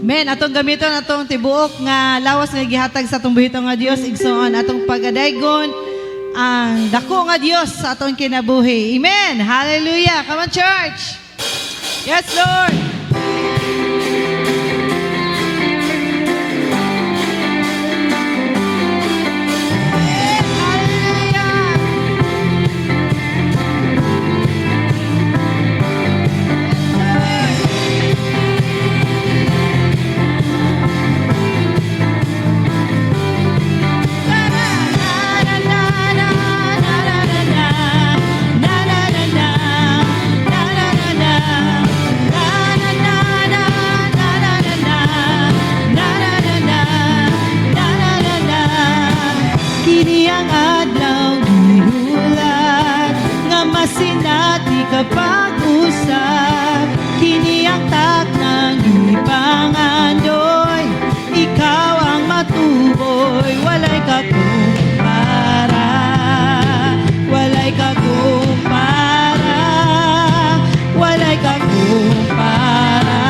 Men, atong gamiton atong tibuok nga lawas nga gihatag sa atong buhito nga Dios igsoon atong pagadaygon ang dako nga Dios sa atong kinabuhi. Amen. Hallelujah. Come on, church. Yes, Lord. Kapag-usap, kini ang taknang ipangandoy, ikaw ang matuboy, walay kakumpara, walay kakumpara, walay kakumpara.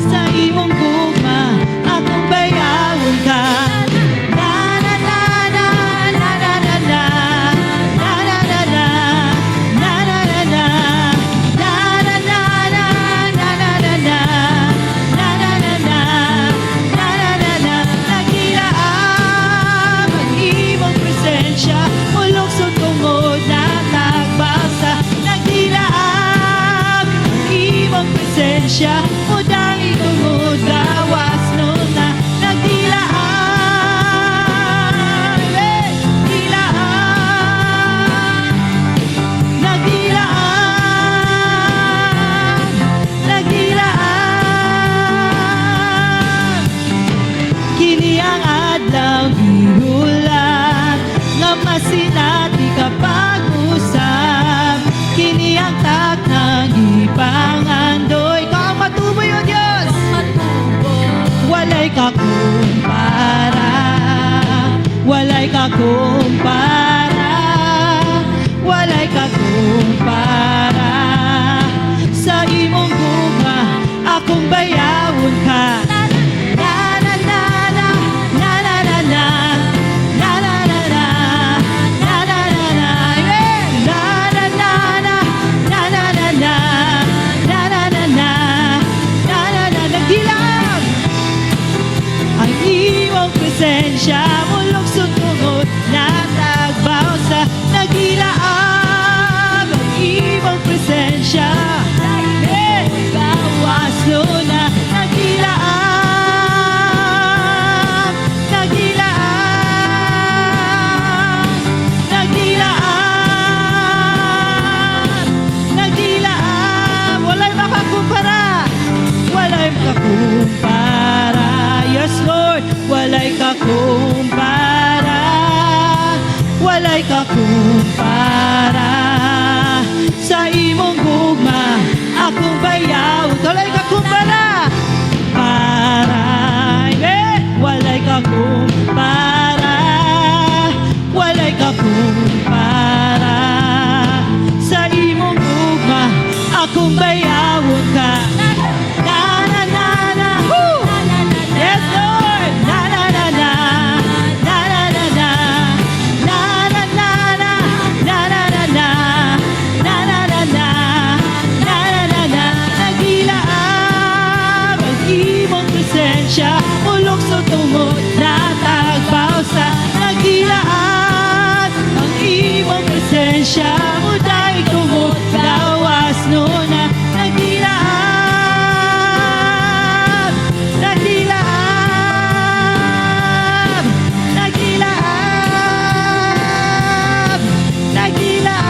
Sa imong gugma, akong bayawon ka. Siya mudang itungod gawas nun na nagdilaan, dilaan, nagdilaan, nagdilaan. Kini ang adlaw gihulat nga masinati kapag-usap, kini ang taknang ipangandoy. Matuboy o Diyos, walay kakumpara, walay kakumpara, walay kakumpara. Sa imong gugma, akong bayawon ka. Presensya mulog sutungod natagbaw sa nagilaab ang imong presensya. Bawas na nagilaab, nagilaab, nagilaab, nagilaab. Walay makakumpara, walay makakumpara. Yes, Lord. Walay kakumpara, walay kakumpara. Sa imong gugma, akong bayaw, walay kakumpara. Para, walay kakumpara, walay kakumpara. Sa imong gugma, akong bayawon ka. Ulok sa tungod natagbaw sa nagilaan ang imong presensya muday tungod gawas nun na nagilaan, nagilaan, nagilaan, nagilaan.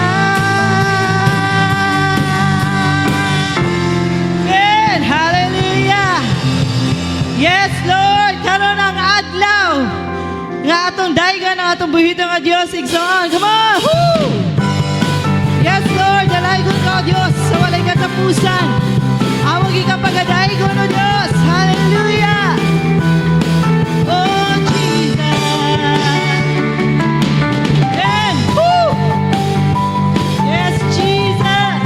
Amen. Hallelujah. Yes, Lord, karon ang adlaw nga atong daygan ang atong buhito nga Dios igsoon. Come on! Woo! Yes, Lord, dalaygon ka o Dios sa walay katapusan. Awag ikapagadaygon o Dios. Hallelujah! Oh, Jesus! Amen! Woo! Yes, Jesus!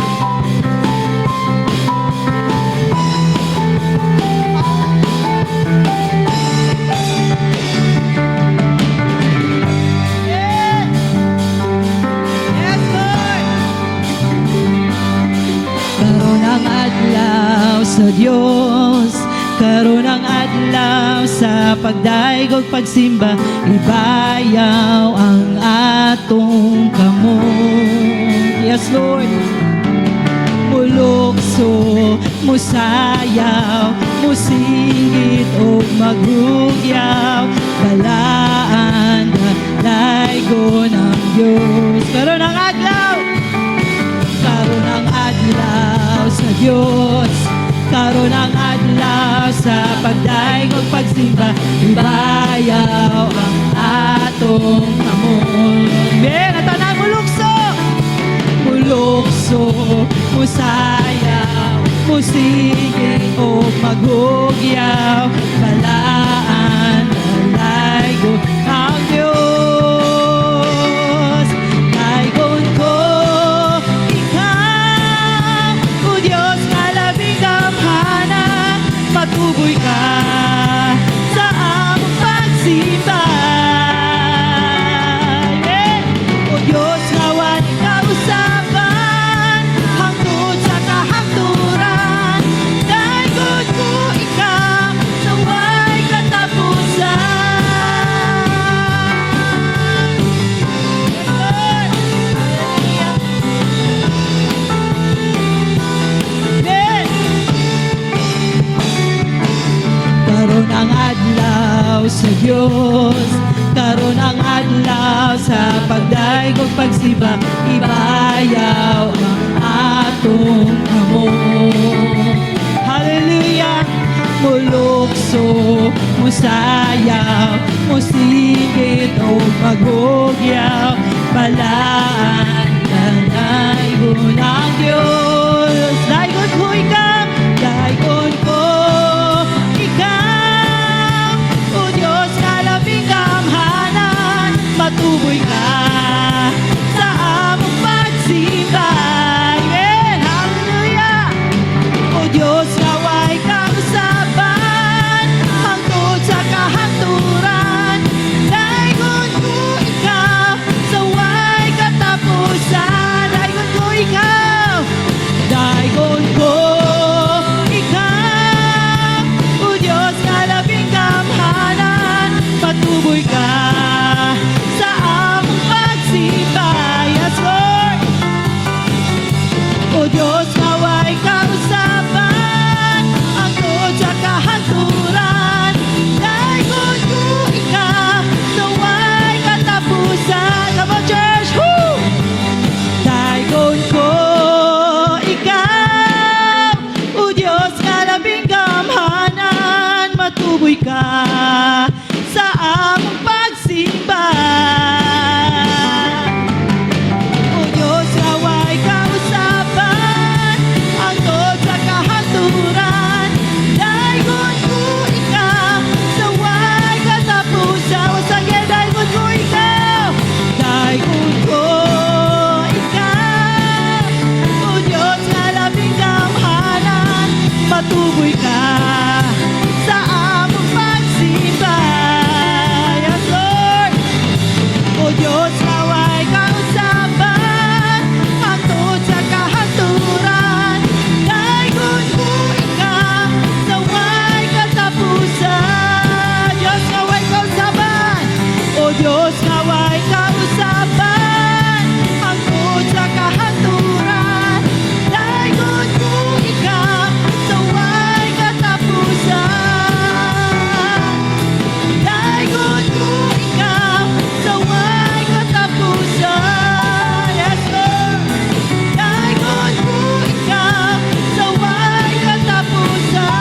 sa Dios. Karon ang adlaw sa pagdaigog pagsimba, ibayaw ang atong kamot. Yes, Lord. Mulukso, musayaw, musingit o maghugyaw, balaan, dalaygon ang Diyos. Karon ang adlaw sa Diyos. Karon ang adlaw sa pagdaigog pagsimba, ibayaw ang atong kamot. Ben, at tanang mulukso, musayaw, musigig o maghugyaw, balaan, dalaygon ang Diyos. Daygon ko, ikaw, o Diyos, kalabing kamhana, matuboy ka sa among pagsimba. O Diyos, ngawan ikaw usapan, hangtod sa kahangturan. Daygon ko ikaw, naway katapusan. Yes, karon ang adlaw sa Diyos, karon ang adlaw sa pagdaigog pagsimba, ibayaw ang atong kamot. Hallelujah! Mulukso, musayaw, musigit o maghugyaw, balaan, dalaygon ang Diyos. Daygon ko ikaw, daygon ko ikaw, o Diyos, kalabing kamhanan, matuboy ka sa among pagsimba. Amen. Hallelujah. O Diyos, naway kausapan, hangtod sa kahangturan. Daygon ko ikaw, sa way katapusan. Daygon ko ikaw, daygon ko ikaw, o Diyos, kalabing kamhanan, matuboy ka sa among pagsimba. Yes, Lord. O Diyos, naway kausapan, hangtod sa kahangturan. Daygon ko ikaw, naway katapusan. Come on, church! Woo! Daygon ko ikaw, o Diyos, kalabing kamhanan, matuboy ka sa among pagsimba. O Diyos, naway kausapan, hangtod sa kahangturan. Daygon ko ikaw, sa way katapusan. Once again, daygon ko ikaw, daygon ko ikaw, o Diyos, kalabing kamhanan, matuboy ka sa among pagsimba. Yes, Lord. O Diyos, naway kausapan, hangtod sa kahangturan. Daygon ko ikaw, sa way katapusan. Diyos, naway kausapan. O Diyos, naway kausapan, hangtod sa kahangturan. Daygon ko ikaw, sa way katapusan. Daygon ko ikaw, sa way katapusan. Yes, Lord. Daygon ko ikaw, sa way katapusan.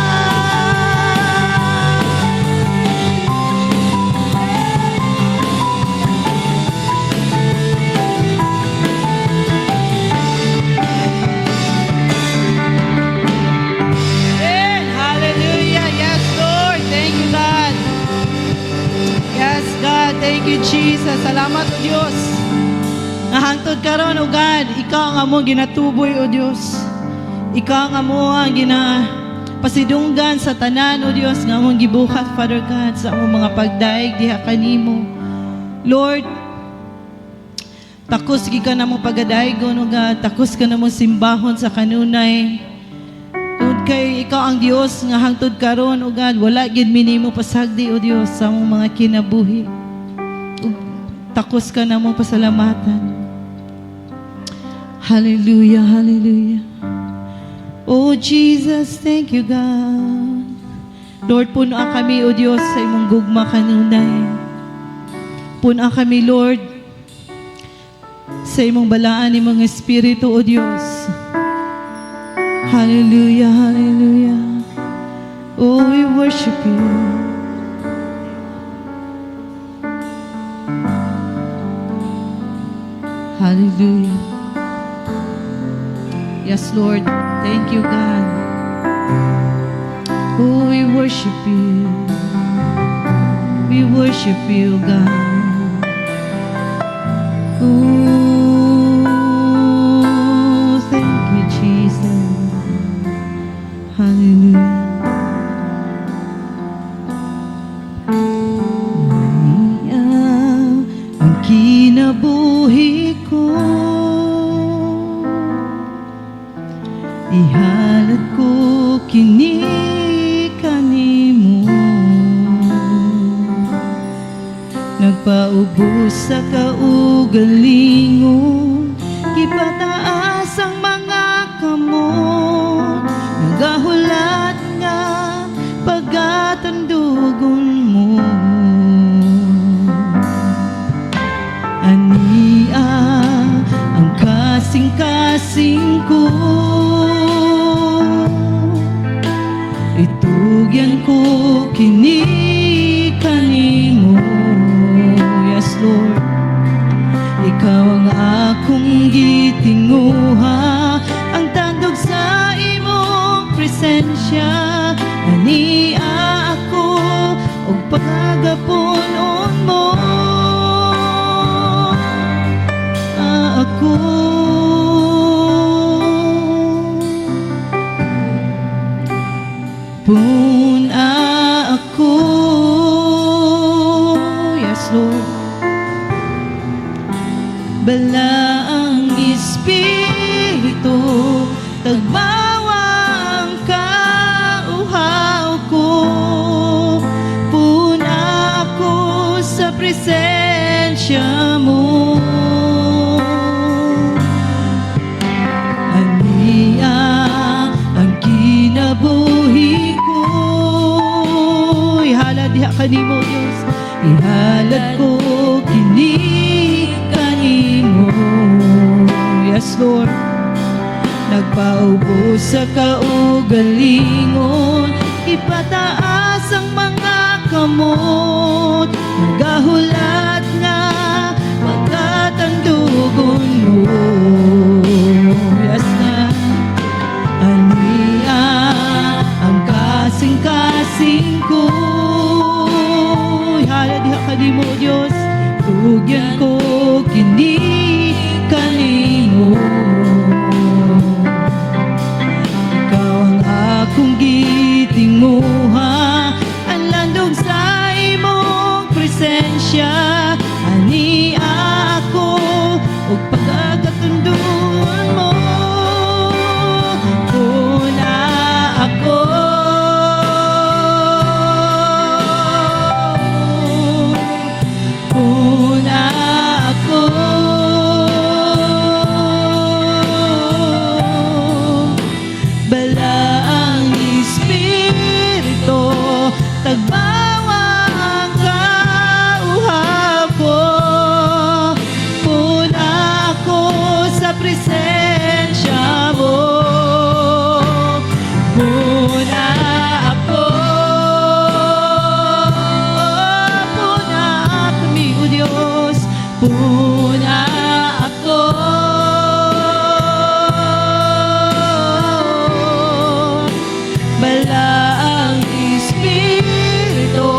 Amen. Hallelujah. Yes, Lord. Thank you, God. Yes, God. Thank you, Jesus. Salamat, O Diyos. Nahangtod karon, O God. Ikaw ang among ginatuboy, O Diyos. Ikaw ang among pasidunggan sa tanan, O Diyos, nga among gibuhat, Father God, sa among mga pagdaig diha kanimo. Lord, takos ka na mong pagadaygon, O God. Takos ka na mong simbahon sa kanunay. Tungod Kay ikaw ang Dios nga hangtod karon o God, wala gid minimo pasagdi o Dios sa among mga kinabuhi. Ug takos ka na mong pasalamatan. Hallelujah, hallelujah. Oh Jesus, thank you God. Lord, punuan kami o Dios sa imong gugma kanunay. Punuan kami Lord sa imong balaan imong espiritu o Dios. Hallelujah, hallelujah. Oh, we worship you. Hallelujah. Yes, Lord. Thank you, God. Oh, we worship you. We worship you, God. Oh, thank you, Jesus. Hallelujah. Ang kinabuhi ko, ihalad ko kini kanimo. Nagpaubos sa kaugalingon, gipataas ang mga kamot. Nagahulat nga pagatandugon mo. Ania ang kasing-kasing ko, itugyan ko kini kanimo. Yes, Lord. Ikaw ang akong gitinguha, ang tandog sa imong presensya. Ania ako og pagagapunon mo. Ako puna ako. Yes, Lord. Balaang Espiritu, tagbawa ang kauhaw ko. Puna ako sa presensya mo. Ania ang kinabuhi ko, ihalad diha kanimo Dios, ihalad ko kini kanimo. Yes, Lord. Nagpaubos sa kaugalingon, ipataas ang mga kamot. Nagahulat nga pagkatandugon mo. Yes na. Ania ang kasing-kasing ko, ihalad diha kanimo Dios, tugyan ko kini kanimo. Ikaw ang akong gitinguha, ang landog sa imong presensya. Ani ako ug pagkakatunduan mo. Puna ako. Puna ako. Balaang Espiritu, tagbawa ang kauhaw ko. Puna ako sa presensya mo. Puna ako. Puna kami, O Diyos. Puna ako. Balaang Espiritu,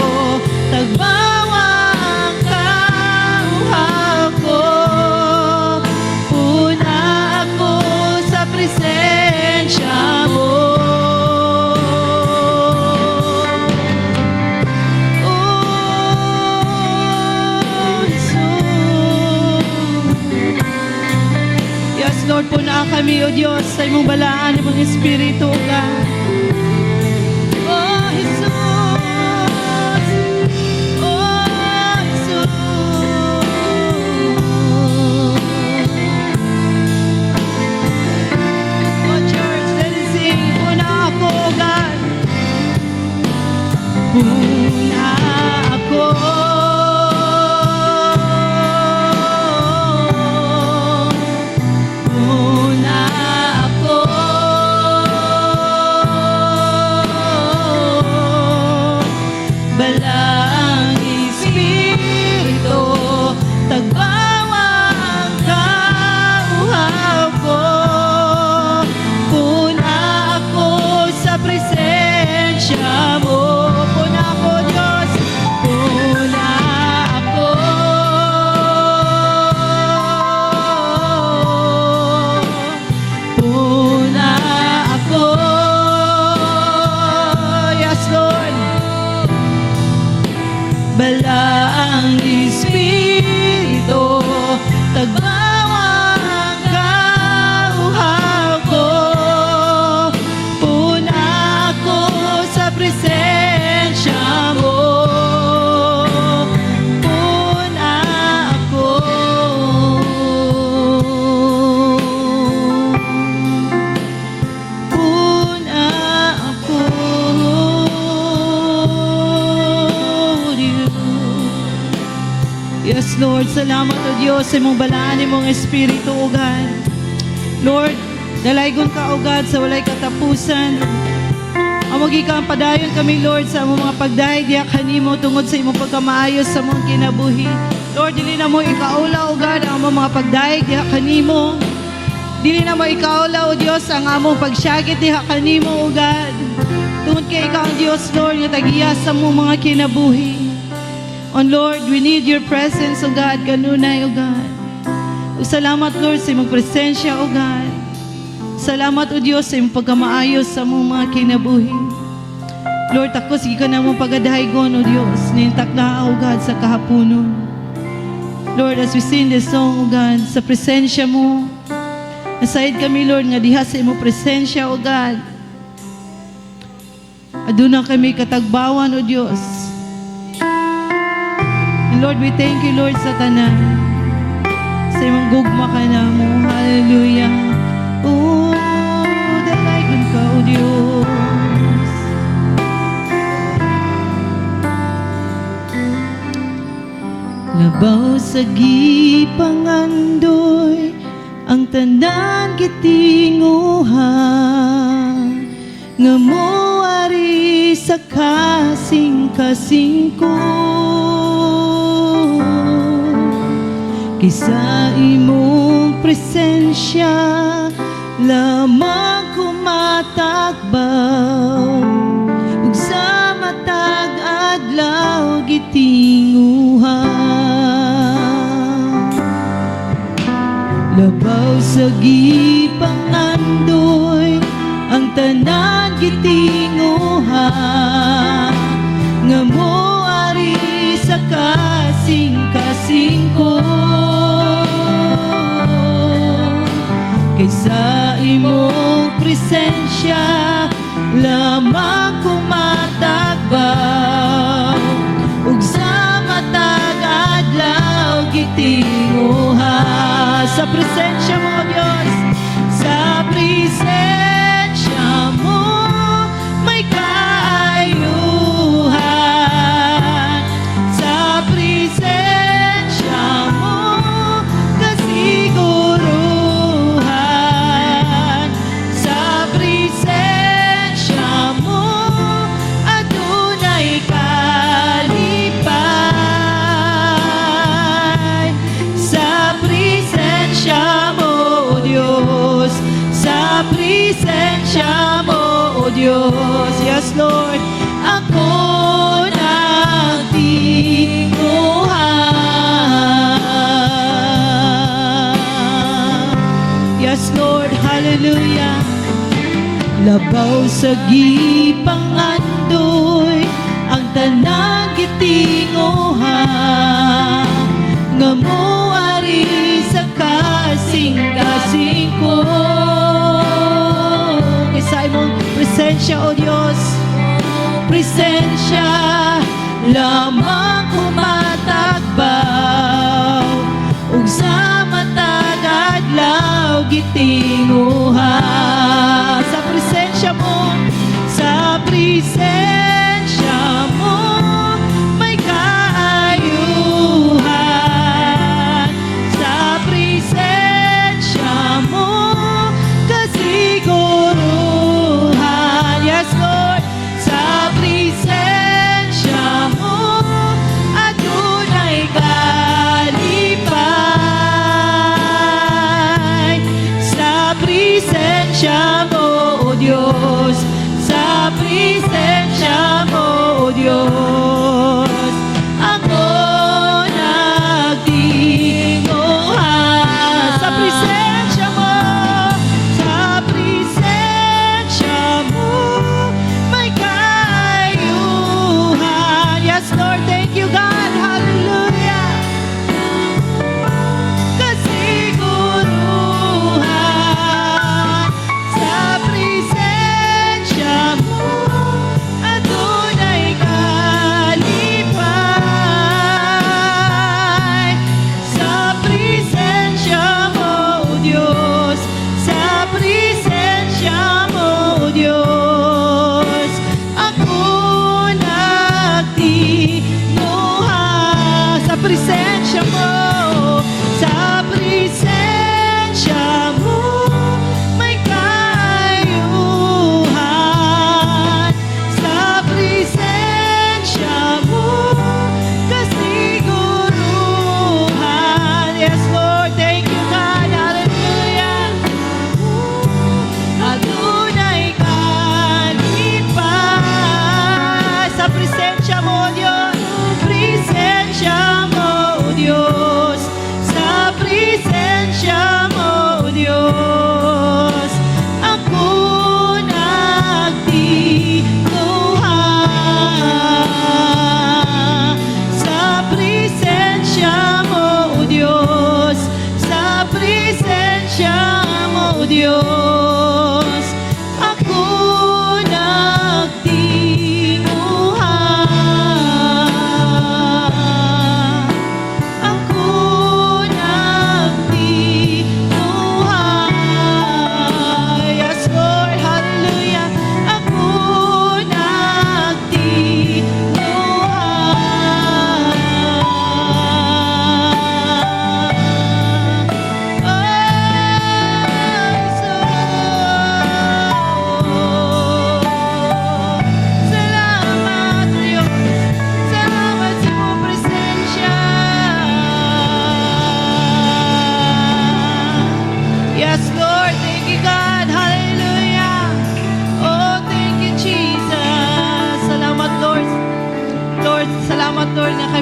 tagbawa ang kauhaw ko. Puna ako sa presensya mo. Oh, Jesus. Yes, Lord, punaan kami, O Diyos, sa imong balaan, imong Espiritu, God. Una ako. Una ako. Balang Espiritu, tagbawang kauhaw ko. Puna ako sa presensya mo. Puna ako, Diyos. Puna ako. Puna ako. Yes, Lord. Balang Espiritu, tagbawang kauhaw ko. Puna ako sa presensya mo. Puna ako. Puna ako. Yes, Lord, salamat o Diyos sa imong balaan, imong Espiritu, o God. Lord, dalaygon ka, o God, sa walay katapusan. Amagi ka ang padayon kami, Lord, sa among mga pagdahig, diya kanimo, tungod sa imong pagkamaayos sa among kinabuhi. Lord, dili na mo ikaula, o God, ang among mga pagdahig, diya kanimo. Dili na mo ikaula, o Diyos, ang among pagsyagit, diya kanimo, o God. Tungod kay ikaw ang Diyos, Lord, nga tagiya sa among mga kinabuhi. On Lord, we need your presence, O God, kanunay, O God. O salamat, Lord, sa imong presensya, O God. Salamat, O Diyos, sa imong pagkamaayos sa mong mga kinabuhi. Lord, ako, sige ka na mong pagadahaygon, O Diyos, nintak na, O God, sa kahapunon. Lord, as we sing this song, O God, sa presensya mo, nasayid kami, Lord, nga diha sa imong presensya, O God. Aduna kami katagbawan, O Diyos. And Lord, we thank you, Lord, sa tanan. Sa imong gugma ka na mo. Hallelujah. Oh, dalaygon ka, O Diyos. Labaw sa gipangandoy ang tanan kitinguhan, nga moari sa kasing-kasing ko. Kisa imong presensya lamang kumatagbaw, ug sa matag adlaw gitinguhan. Labaw sa gipangandoy ang tanan gitinguhan, nga moari sa kasing-kasing ko. Kaysa imong presensya lamang kumatagbaw, ug sa matag adlaw gitinguhan. Sa presensya mo, Diyos, sa presensya mo may kaayuhan. Sa presensya mo kasiguruhan. Sa presensya mo adunay kalipay. Sa presensya mo, O Diyos, sa presensya mo, O Diyos. Yes, Lord, ako nagtinguhan. Yes, Lord, hallelujah. Labaw sa gipangandoy ang tanang gitinguhan, nga moari sa kasing-kasing ko. Kaysa imong presensya, O Diyos, presensya lamang kumatagbaw, ug sa matag adlaw gitinguhan. Sa presensya mo, sa presensya mo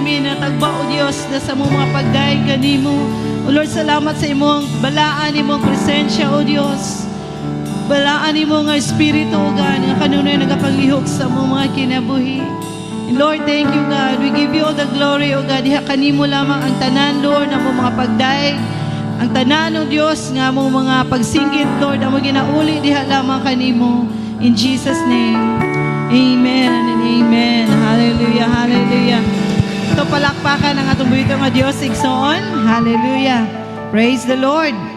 kami natagba o Dios na sa mga pagdaig kanimo. O Lord, salamat sa imong balaan, imong presensya o Dios. Balaan imo nga espiritu o God nga kanunay nagapaglihok sa mga kinabuhi. And Lord, thank you God. We give you all the glory o God. Diha kanimo lamang ang tanan Lord na mga pagdaig. Ang tanan o Dios nga mga pagsinggit Lord amo ginauli diha lamang kanimo. In Jesus name. Amen and amen. Hallelujah, hallelujah. Ito palakpakan ang atong buhito nga Dios igsoon. Hallelujah. Praise the Lord.